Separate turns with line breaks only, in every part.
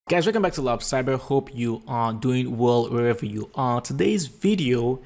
Guys, welcome back to Lab Cyber. Hope you are doing well wherever you are. Today's video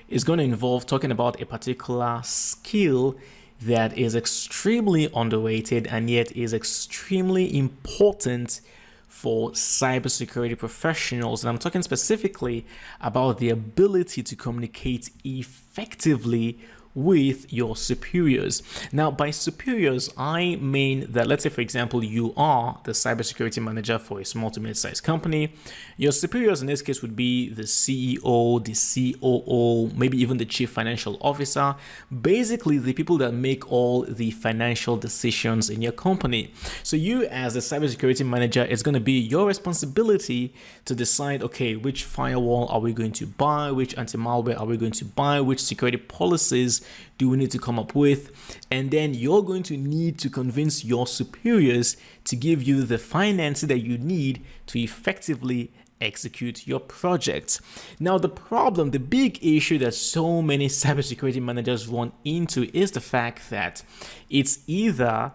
is going to involve talking about a particular skill that is extremely underrated and yet is extremely important for cybersecurity professionals. And I'm talking specifically about the ability to communicate effectively with your superiors. Now, by superiors, I mean that, let's say, for example, you are the cybersecurity manager for a small to mid-sized company. Your superiors in this case would be the CEO, the COO, maybe even the chief financial officer, basically the people that make all the financial decisions in your company. So you as the cybersecurity manager, it's going to be your responsibility to decide, okay, which firewall are we going to buy, which anti-malware are we going to buy, which security policies do we need to come up with, and then you're going to need to convince your superiors to give you the financing that you need to effectively execute your project. Now, the big issue that so many cybersecurity managers run into is the fact that it's either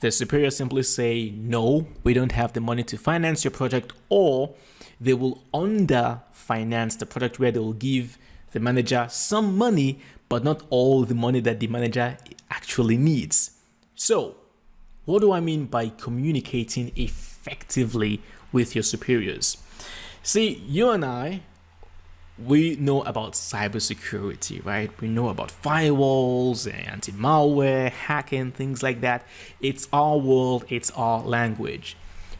the superiors simply say, no, we don't have the money to finance your project, or they will under-finance the project where they will give the manager some money, but not all the money that the manager actually needs. So, what do I mean by communicating effectively with your superiors? See, you and I, we know about cybersecurity, right? We know about firewalls and anti-malware, hacking, things like that. It's our world, it's our language.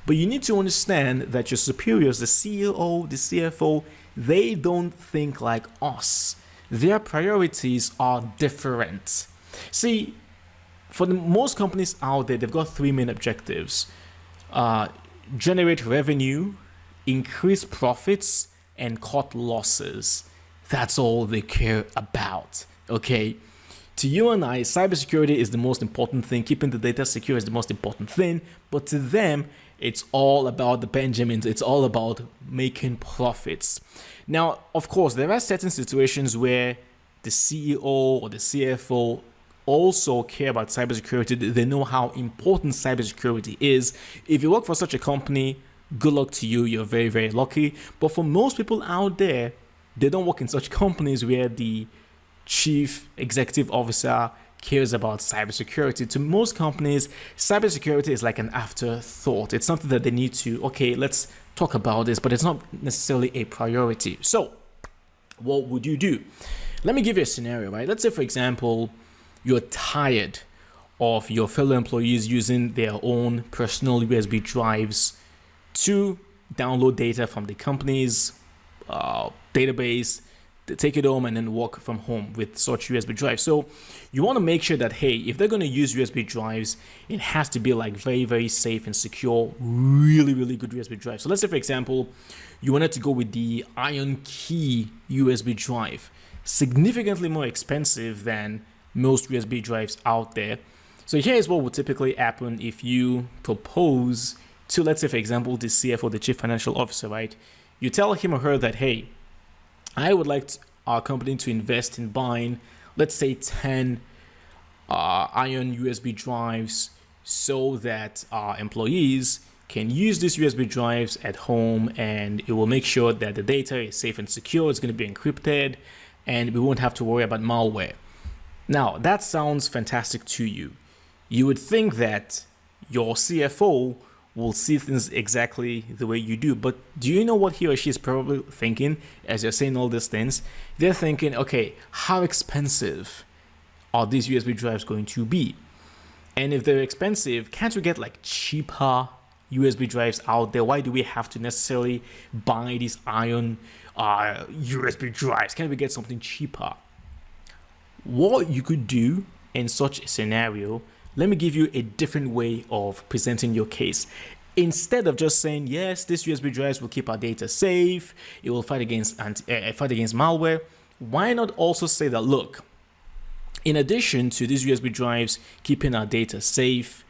But you need to understand that your superiors, the CEO, the CFO, they don't think like us. Their priorities are different. See, for the most companies out there, they've got three main objectives: generate revenue, increase profits, and cut losses. That's all they care about, okay? To you and I, cybersecurity is the most important thing. Keeping the data secure is the most important thing. But to them, it's all about the Benjamins. It's all about making profits. Now, of course, there are certain situations where the CEO or the CFO also care about cybersecurity. They know how important cybersecurity is. If you work for such a company, good luck to you. You're very, very lucky. But for most people out there, they don't work in such companies where the chief executive officer cares about cybersecurity. To most companies, cybersecurity is like an afterthought. It's something that they need to, okay, let's talk about this, but it's not necessarily a priority. So what would you do? Let me give you a scenario, right? Let's say, for example, you're tired of your fellow employees using their own personal USB drives to download data from the company's database, to take it home and then work from home with such USB drives. So you want to make sure that, hey, if they're going to use USB drives, it has to be like very, very safe and secure, really, really good USB drive. So let's say, for example, you wanted to go with the Iron Key USB drive, significantly more expensive than most USB drives out there. So here's what would typically happen if you propose to, let's say, for example, the CFO, the chief financial officer, right? You tell him or her that, hey, I would like our company to invest in buying, let's say, 10 Iron USB drives so that our employees can use these USB drives at home, and it will make sure that the data is safe and secure. It's going to be encrypted, and we won't have to worry about malware. Now, that sounds fantastic to you. You would think that your CFO will see things exactly the way you do. But do you know what he or she is probably thinking as you're saying all these things? They're thinking, okay, how expensive are these USB drives going to be? And if they're expensive, can't we get like cheaper USB drives out there? Why do we have to necessarily buy these Iron USB drives? Can't we get something cheaper? What you could do in such a scenario, let me give you a different way of presenting your case. Instead of just saying, yes, this USB drives will keep our data safe, it will fight against malware, why not also say that, look, in addition to these USB drives keeping our data safe,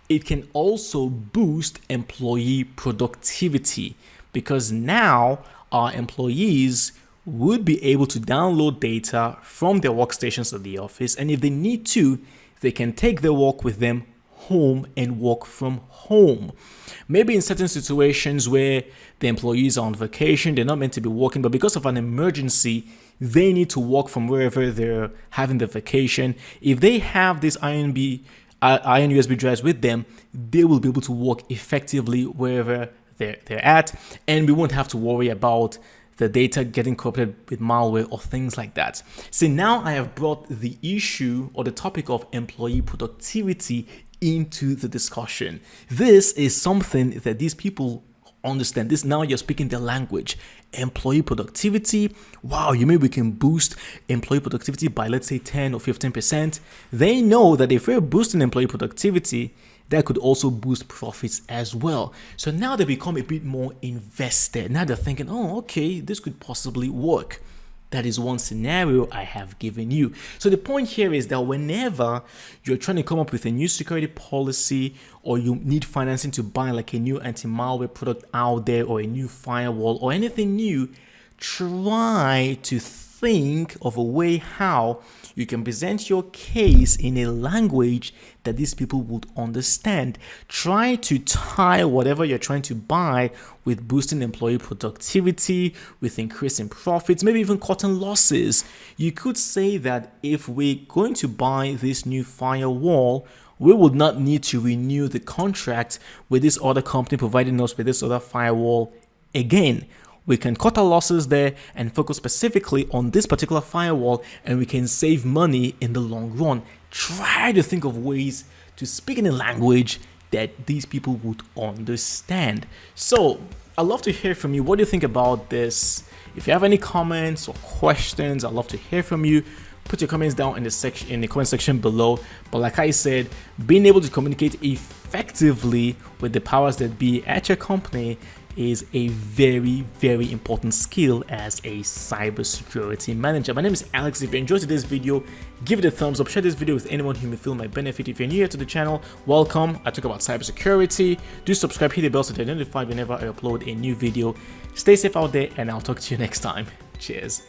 it can also boost employee productivity, because now our employees would be able to download data from their workstations at the office, and if they need to, they can take their work with them home and work from home. Maybe in certain situations where the employees are on vacation, they're not meant to be working, but because of an emergency, they need to work from wherever they're having the vacation. If they have this iron USB drives with them, they will be able to work effectively wherever they're at, and we won't have to worry about the data getting corrupted with malware or things like that. So now I have brought the issue or the topic of employee productivity into the discussion. This is something that these people understand. This, now you're speaking their language. Employee productivity. Wow, you mean we can boost employee productivity by, let's say, 10 or 15%? They know that if we're boosting employee productivity, that could also boost profits as well. So now they become a bit more invested. Now they're thinking, oh, okay, this could possibly work. That is one scenario I have given you. So the point here is that whenever you're trying to come up with a new security policy, or you need financing to buy like a new anti-malware product out there, or a new firewall, or anything new, try to think of a way how you can present your case in a language that these people would understand. Try to tie whatever you're trying to buy with boosting employee productivity, with increasing profits, maybe even cutting losses. You could say that if we're going to buy this new firewall, we would not need to renew the contract with this other company providing us with this other firewall again. We can cut our losses there and focus specifically on this particular firewall, and we can save money in the long run. Try to think of ways to speak in a language that these people would understand. So I'd love to hear from you. What do you think about this? If you have any comments or questions, I'd love to hear from you. Put your comments down in the comment section below. But like I said, being able to communicate effectively with the powers that be at your company is a very, very important skill as a cybersecurity manager. My name is Alex. If you enjoyed today's video, give it a thumbs up. Share this video with anyone who may feel might benefit. If you're new here to the channel, welcome. I talk about cybersecurity. Do subscribe, hit the bell so you're notified whenever I upload a new video. Stay safe out there, and I'll talk to you next time. Cheers.